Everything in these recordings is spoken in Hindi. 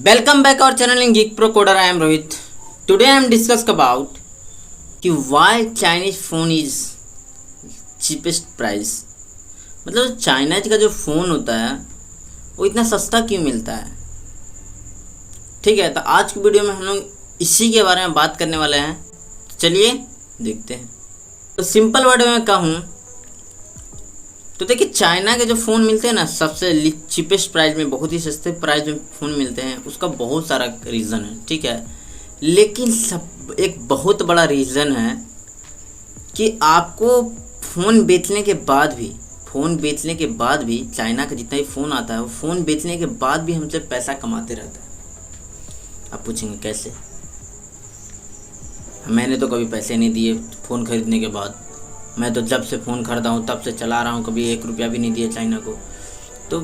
Welcome back our channel in Geek Pro Coder. I am Rohit. Today I am discuss about कि why Chinese phone is cheapest price। मतलब चाइना का जो फ़ोन होता है वो इतना सस्ता क्यों मिलता है। ठीक है, तो आज की वीडियो में हम लोग इसी के बारे में बात करने वाले हैं। तो चलिए देखते हैं। तो सिंपल वर्ड में कहूँ तो देखिए, चाइना के जो फ़ोन मिलते हैं ना सबसे चीपेस्ट प्राइस में, बहुत ही सस्ते प्राइस में फ़ोन मिलते हैं, उसका बहुत सारा रीज़न है। ठीक है, लेकिन सब एक बहुत बड़ा रीज़न है कि आपको फ़ोन बेचने के बाद भी चाइना का जितना भी फ़ोन आता है वो फ़ोन बेचने के बाद भी हमसे पैसा कमाते रहता है। आप पूछेंगे कैसे? मैंने तो कभी पैसे नहीं दिए फ़ोन ख़रीदने के बाद। मैं तो जब से फ़ोन ख़रीदा हूँ तब से चला रहा हूँ, कभी 1 रुपया भी नहीं दिया चाइना को। तो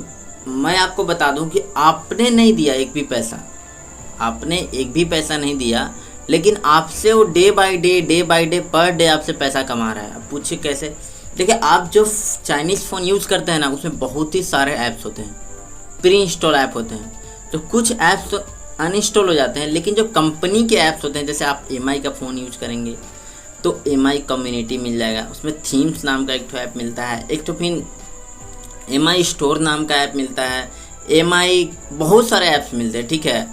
मैं आपको बता दूँ कि आपने नहीं दिया एक भी पैसा नहीं दिया, लेकिन आपसे वो day by day per day आपसे पैसा कमा रहा है। अब पूछिए कैसे? देखिए, आप जो चाइनीज़ फ़ोन यूज़ करते हैं ना उसमें बहुत ही सारे ऐप्स होते हैं, प्री इंस्टॉल ऐप होते हैं। तो कुछ ऐप्स तो अनइंस्टॉल हो जाते हैं, लेकिन जो कंपनी के ऐप्स होते हैं, जैसे आप MI का फ़ोन यूज़ करेंगे तो MI कम्युनिटी मिल जाएगा, उसमें थीम्स नाम का एक तो ऐप मिलता है, एक तो फिर MI स्टोर नाम का ऐप मिलता है, MI बहुत सारे ऐप्स मिलते हैं। ठीक है,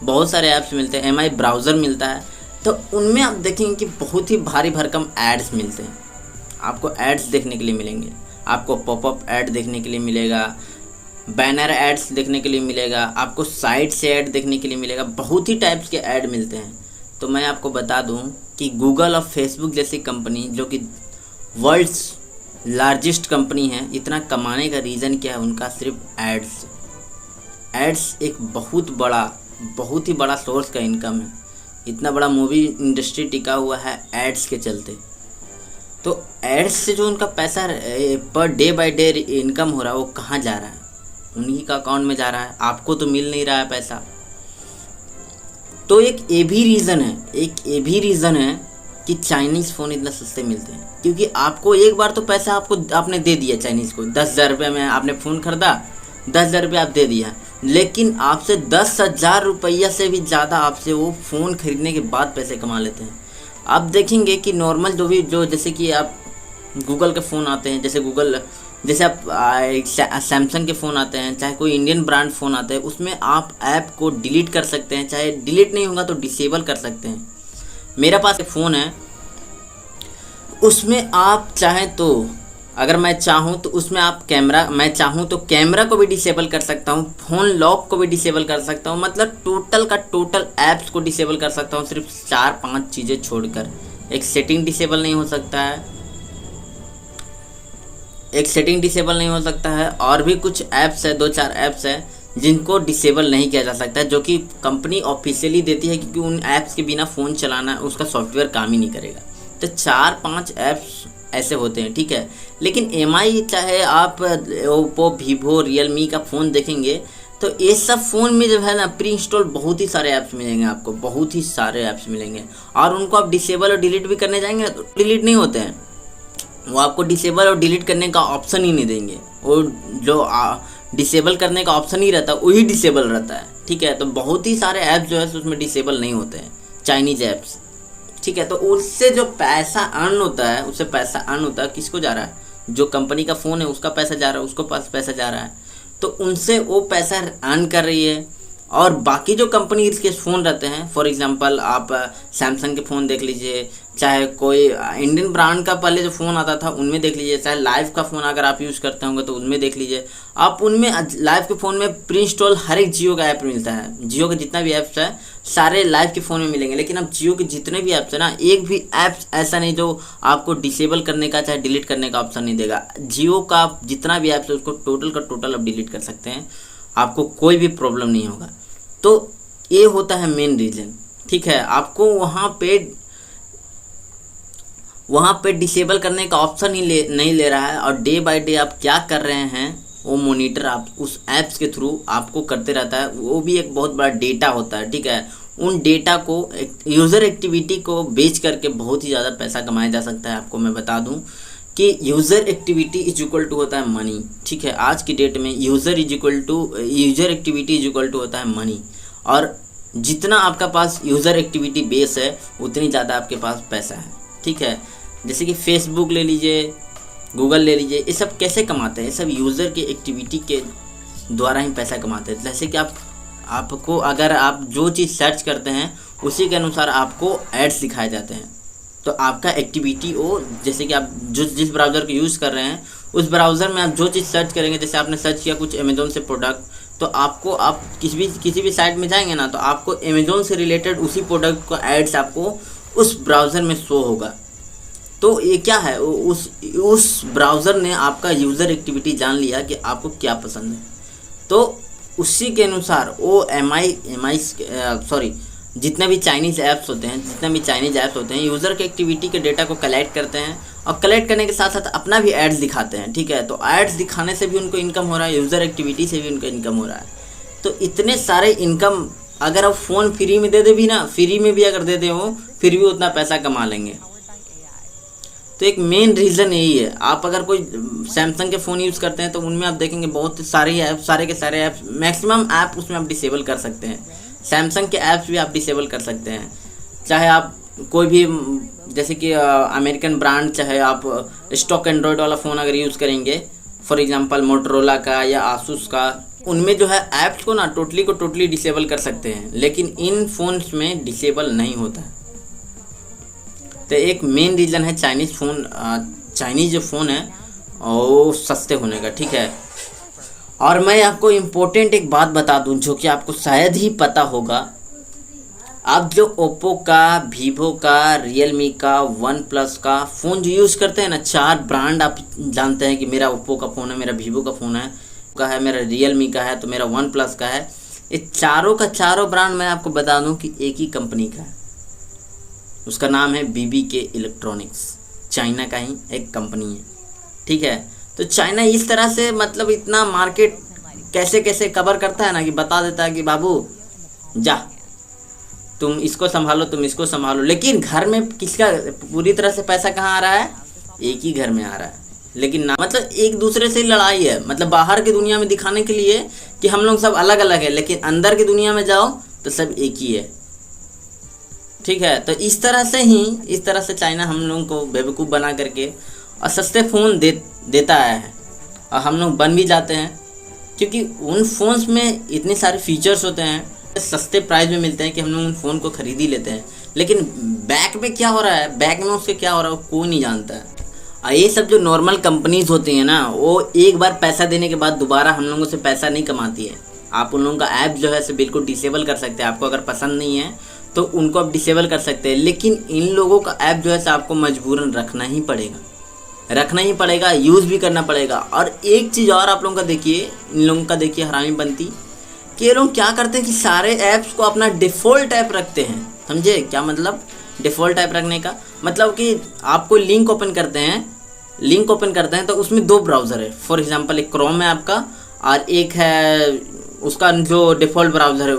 बहुत सारे ऐप्स मिलते हैं, MI ब्राउज़र मिलता है। तो उनमें आप देखेंगे कि बहुत ही भारी भरकम एड्स मिलते हैं। आपको एड्स देखने के लिए मिलेंगे, आपको पॉपअप ऐड देखने के लिए मिलेगा, बैनर एड्स देखने के लिए मिलेगा, आपको साइड से ऐड देखने के लिए मिलेगा, बहुत ही टाइप्स के ऐड मिलते हैं। तो मैं आपको बता दूं कि गूगल और फेसबुक जैसी कंपनी, जो कि वर्ल्ड्स लार्जेस्ट कंपनी है, इतना कमाने का रीज़न क्या है? उनका सिर्फ एड्स एक बहुत ही बड़ा सोर्स का इनकम है। इतना बड़ा मूवी इंडस्ट्री टिका हुआ है एड्स के चलते। तो एड्स से जो उनका पैसा per day by day income हो रहा है वो कहाँ जा रहा है? उन्हीं का अकाउंट में जा रहा है, आपको तो मिल नहीं रहा है पैसा। तो एक ये भी रीज़न है कि चाइनीज़ फ़ोन इतना सस्ते मिलते हैं, क्योंकि आपको एक बार तो पैसा आपने दे दिया चाइनीज़ को। 10,000 रुपये में आपने फ़ोन खरीदा, 10,000 रुपये आप दे दिया, लेकिन आपसे 10,000 रुपया से भी ज़्यादा आपसे वो फ़ोन खरीदने के बाद पैसे कमा लेते हैं। आप देखेंगे कि नॉर्मल जो जैसे कि आप गूगल के फ़ोन आते हैं, जैसे आप सैमसंग के फ़ोन आते हैं, चाहे कोई इंडियन ब्रांड फ़ोन आते हैं, उसमें आप ऐप को डिलीट कर सकते हैं, चाहे डिलीट नहीं होगा तो डिसेबल कर सकते हैं। मेरा पास एक फ़ोन है, उसमें आप चाहें तो, अगर मैं चाहूँ तो उसमें आप मैं चाहूँ तो कैमरा को भी डिसेबल कर सकता हूँ, फ़ोन लॉक को भी डिसेबल कर सकता हूँ, मतलब टोटल का टोटल ऐप्स को डिसेबल कर सकता हूँ, सिर्फ 4-5 चीज़ें छोड़कर। एक सेटिंग डिसेबल नहीं हो सकता है, और भी कुछ ऐप्स है, 2-4 ऐप्स है जिनको डिसेबल नहीं किया जा सकता है, जो कि कंपनी ऑफिशियली देती है, क्योंकि उन ऐप्स के बिना फ़ोन चलाना उसका सॉफ्टवेयर काम ही नहीं करेगा। तो 4-5 ऐप्स ऐसे होते हैं। ठीक है, लेकिन MI, चाहे आप ओप्पो, वीवो, रियलमी का फ़ोन देखेंगे तो ये सब फ़ोन में जो है ना प्री इंस्टॉल बहुत ही सारे ऐप्स मिलेंगे आपको, बहुत ही सारे ऐप्स मिलेंगे, और उनको आप डिसेबल और डिलीट भी करने जाएंगे तो डिलीट नहीं होते हैं। वो आपको डिसेबल और डिलीट करने का ऑप्शन ही नहीं देंगे। वो जो डिसेबल करने का ऑप्शन ही रहता है वही डिसेबल रहता है। ठीक है, तो बहुत ही सारे ऐप्स जो है उसमें डिसेबल नहीं होते हैं, चाइनीज़ ऐप्स। ठीक है, तो उससे जो पैसा अर्न होता है, किसको जा रहा है? जो कंपनी का फ़ोन है उसका पैसा जा रहा है, उसको पास पैसा जा रहा है, तो उनसे वो पैसा अर्न कर रही है। और बाकी जो कंपनी के फ़ोन रहते हैं, फॉर एग्जांपल आप सैमसंग के फ़ोन देख लीजिए, चाहे कोई इंडियन ब्रांड का पहले जो फ़ोन आता था उनमें देख लीजिए, चाहे लाइव का फ़ोन अगर आप यूज़ करते होंगे तो उनमें देख लीजिए। आप उनमें लाइव के फ़ोन में प्री इंस्टॉल हर एक जियो का ऐप मिलता है। जियो के जितना भी ऐप्स है सारे लाइव के फ़ोन में मिलेंगे, लेकिन अब जियो के जितने भी ऐप्स है ना, एक भी ऐप्स ऐसा नहीं जो आपको डिसेबल करने का चाहे डिलीट करने का ऑप्शन नहीं देगा। जियो का जितना भी ऐप्स है उसको टोटल का टोटल आप डिलीट कर सकते हैं, आपको कोई भी प्रॉब्लम नहीं होगा। तो ये होता है मेन रीज़न। ठीक है, आपको वहाँ पे डिसेबल करने का ऑप्शन ही नहीं ले रहा है, और डे बाय डे आप क्या कर रहे हैं वो मॉनिटर आप उस ऐप्स के थ्रू आपको करते रहता है। वो भी एक बहुत बड़ा डेटा होता है। ठीक है, उन डेटा को यूज़र एक्टिविटी को बेच करके बहुत ही ज़्यादा पैसा कमाया जा सकता है। आपको मैं बता दूं कि user activity is equal to होता है मनी। ठीक है, आज की डेट में user activity is equal to होता है मनी। और जितना आपका पास यूज़र एक्टिविटी बेस है उतनी ज़्यादा आपके पास पैसा है, ठीक है। जैसे कि फेसबुक ले लीजिए, गूगल ले लीजिए, ये सब कैसे कमाते हैं? ये सब यूज़र की एक्टिविटी के द्वारा ही पैसा कमाते हैं। जैसे कि आपको अगर आप जो चीज़ सर्च करते हैं उसी के अनुसार आपको एड्स दिखाए जाते हैं। तो आपका एक्टिविटी वो, जैसे कि आप जिस ब्राउज़र को यूज़ कर रहे हैं उस ब्राउज़र में आप जो चीज़ सर्च करेंगे, जैसे आपने सर्च किया कुछ अमेज़ोन से प्रोडक्ट, तो आपको आप किसी भी साइट में जाएंगे ना, तो आपको अमेज़ोन से रिलेटेड उसी प्रोडक्ट का एड्स आपको उस ब्राउज़र में शो होगा। तो ये क्या है, उस ब्राउज़र ने आपका यूज़र एक्टिविटी जान लिया कि आपको क्या पसंद है, तो उसी के अनुसार वो जितने भी चाइनीज़ ऐप्स होते हैं यूज़र के एक्टिविटी के डेटा को कलेक्ट करते हैं, और कलेक्ट करने के साथ साथ अपना भी एड्स दिखाते हैं, ठीक है। तो एड्स दिखाने से भी उनको इनकम हो रहा है, यूज़र एक्टिविटी से भी उनको इनकम हो रहा है। तो इतने सारे इनकम, अगर आप फ़ोन फ्री में दे दे भी ना, फ्री में भी अगर दे दे वो, फिर भी उतना पैसा कमा लेंगे। तो एक मेन रीज़न यही है। आप अगर कोई सैमसंग के फ़ोन यूज़ करते हैं तो उनमें आप देखेंगे बहुत सारे के सारे ऐप्स, मैक्सिमम ऐप उसमें आप डिसेबल कर सकते हैं। सैमसंग के ऐप्स भी आप डिसेबल कर सकते हैं, चाहे आप कोई भी, जैसे कि अमेरिकन ब्रांड, चाहे आप स्टॉक एंड्रॉयड वाला फ़ोन अगर यूज़ करेंगे, फॉर एग्जांपल मोटरोला का या आसूस का, उनमें जो है ऐप्स को ना टोटली डिसेबल कर सकते हैं, लेकिन इन फ़ोन्स में डिसेबल नहीं होता है। तो एक मेन रीज़न है चाइनीज़ जो फ़ोन है वो सस्ते होने का, ठीक है। और मैं आपको इम्पोर्टेंट एक बात बता दूं जो कि आपको शायद ही पता होगा। आप जो ओप्पो का, वीवो का, रियलमी का, वन प्लस का फ़ोन जो यूज़ करते हैं ना, 4 ब्रांड आप जानते हैं कि मेरा ओप्पो का फ़ोन है, मेरा वीवो का फ़ोन है, मेरा रियलमी का है, तो मेरा वन प्लस का है। ये चारों का चारों ब्रांड मैं आपको बता दूं कि एक ही कंपनी का है, उसका नाम है BBK इलेक्ट्रॉनिक्स, चाइना का ही एक कंपनी है, ठीक है। तो चाइना इस तरह से मतलब इतना मार्केट कैसे कवर करता है ना, कि बता देता है कि बाबू जा, तुम इसको संभालो, तुम इसको संभालो। लेकिन घर में किसका पूरी तरह से पैसा कहाँ आ रहा है? एक ही घर में आ रहा है। लेकिन ना, मतलब एक दूसरे से लड़ाई है, मतलब बाहर की दुनिया में दिखाने के लिए कि हम लोग सब अलग अलग है, लेकिन अंदर की दुनिया में जाओ तो सब एक ही है, ठीक है। तो इस तरह से चाइना हम लोगों को बेवकूफ़ बना करके और सस्ते फ़ोन देता है, और हम लोग बन भी जाते हैं, क्योंकि उन फ़ोन्स में इतने सारे फीचर्स होते हैं, सस्ते प्राइस में मिलते हैं कि हम लोग उन फ़ोन को ख़रीद ही लेते हैं। लेकिन बैक में क्या हो रहा है, बैक में उसके क्या हो रहा है कोई नहीं जानता है। और ये सब जो नॉर्मल कंपनीज होती हैं ना, वो एक बार पैसा देने के बाद दोबारा हम लोगों से पैसा नहीं कमाती है। आप उन लोगों का ऐप जो है से बिल्कुल डिसेबल कर सकते हैं, आपको अगर पसंद नहीं है तो उनको आप डिसेबल कर सकते हैं। लेकिन इन लोगों का ऐप जो है आपको मजबूरन रखना ही पड़ेगा, यूज़ भी करना पड़ेगा। और एक चीज़ और आप लोगों का देखिए, इन लोगों का देखिए हरामी बनती, कि ये लोग क्या करते हैं कि सारे ऐप्स को अपना डिफ़ॉल्ट ऐप रखते हैं। समझे क्या मतलब डिफ़ॉल्ट ऐप रखने का? मतलब कि आप कोई लिंक ओपन करते हैं तो उसमें 2 ब्राउज़र है। फॉर एग्जांपल एक क्रोम है आपका, और एक है उसका जो डिफ़ॉल्ट ब्राउज़र है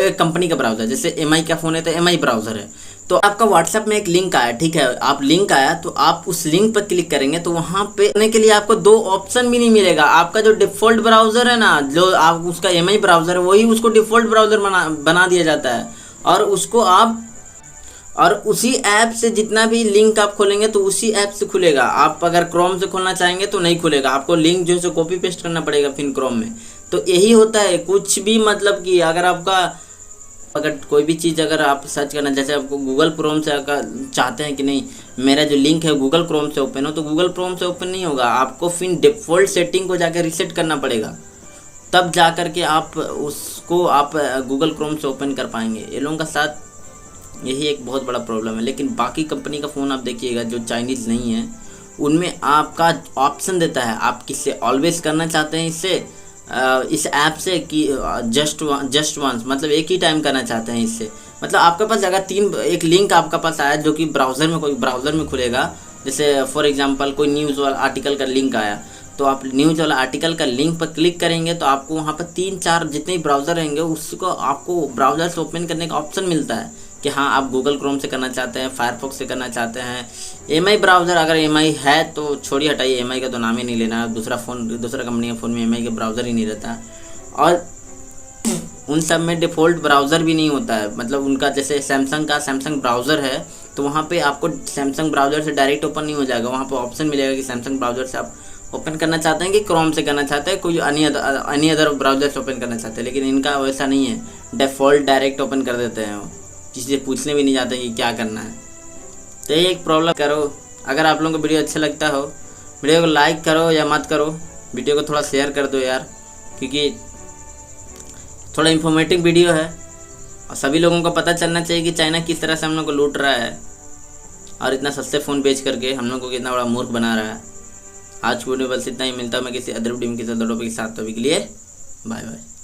एक कंपनी का ब्राउज़र, जैसे MI का फ़ोन है तो MI ब्राउज़र है। तो आपका व्हाट्सएप में एक लिंक आया, ठीक है, आप लिंक आया तो आप उस लिंक पर क्लिक करेंगे तो वहाँ पे करने के लिए आपको 2 ऑप्शन भी नहीं मिलेगा। आपका जो डिफ़ॉल्ट ब्राउज़र है ना, जो आप उसका MI ब्राउज़र है, वही उसको डिफ़ॉल्ट ब्राउज़र बना दिया जाता है, और उसको आप और उसी ऐप से जितना भी लिंक आप खोलेंगे तो उसी ऐप से खुलेगा। आप अगर क्रोम से खोलना चाहेंगे तो नहीं खुलेगा, आपको लिंक जो है कॉपी पेस्ट करना पड़ेगा फिर क्रोम में। तो यही होता है कुछ भी, मतलब कि अगर कोई भी चीज़ अगर आप सर्च करना, जैसे आपको गूगल क्रोम से अगर चाहते हैं कि नहीं मेरा जो लिंक है गूगल क्रोम से ओपन हो, तो गूगल क्रोम से ओपन नहीं होगा, आपको फिर डिफ़ॉल्ट सेटिंग को जाकर रीसेट करना पड़ेगा, तब जा कर के आप उसको गूगल क्रोम से ओपन कर पाएंगे। ये लोगों का साथ यही एक बहुत बड़ा प्रॉब्लम है। लेकिन बाकी कंपनी का फ़ोन आप देखिएगा जो चाइनीज़ नहीं है, उनमें आपका ऑप्शन देता है आप किससे ऑलवेज करना चाहते हैं इस ऐप से, कि जस्ट वंस, मतलब एक ही टाइम करना चाहते हैं इससे। मतलब आपके पास अगर एक लिंक आपका पास आया जो कि कोई ब्राउज़र में खुलेगा, जैसे फॉर एग्जांपल कोई न्यूज़ वाला आर्टिकल का लिंक आया, तो आप न्यूज़ वाला आर्टिकल का लिंक पर क्लिक करेंगे तो आपको वहाँ पर 3-4 जितने ब्राउज़र रहेंगे उसको आपको ब्राउज़र से ओपन करने का ऑप्शन मिलता है कि हाँ आप गूगल क्रोम से करना चाहते हैं, फायरफॉक्स से करना चाहते हैं, MI ब्राउज़र अगर MI है तो छोड़िए हटाइए, MI का तो नाम ही नहीं लेना, दूसरा कंपनी के फ़ोन में MI का ब्राउज़र ही नहीं रहता। और उन सब में डिफ़ॉल्ट ब्राउज़र भी नहीं होता है। मतलब उनका जैसे सैमसंग का सैमसंग ब्राउज़र है, तो वहाँ पे आपको सैमसंग ब्राउज़र से डायरेक्ट ओपन नहीं हो जाएगा। वहाँ पे ऑप्शन मिलेगा कि सैमसंग ब्राउज़र से आप ओपन करना चाहते हैं कि क्रोम से करना चाहते हैं, कोई अनी अदर ब्राउज़र से ओपन करना चाहते हैं। लेकिन इनका वैसा नहीं है, डिफ़ॉल्ट डायरेक्ट ओपन कर देते हैं, वो किसी से पूछने भी नहीं जाते कि क्या करना है। तो ये एक प्रॉब्लम करो। अगर आप लोगों को वीडियो अच्छा लगता हो, वीडियो को लाइक करो या मत करो, वीडियो को थोड़ा शेयर कर दो यार, क्योंकि थोड़ा इन्फॉर्मेटिव वीडियो है और सभी लोगों को पता चलना चाहिए कि चाइना किस तरह से हम लोग को लूट रहा है और इतना सस्ते फ़ोन बेच करके हम लोग को कितना बड़ा मूर्ख बना रहा है। आज की वीडियो बस इतना ही। मिलता हूँ मैं किसी अदर वीडियो में किसी अदर टॉपिक के साथ। तो अभी के लिए बाय बाय।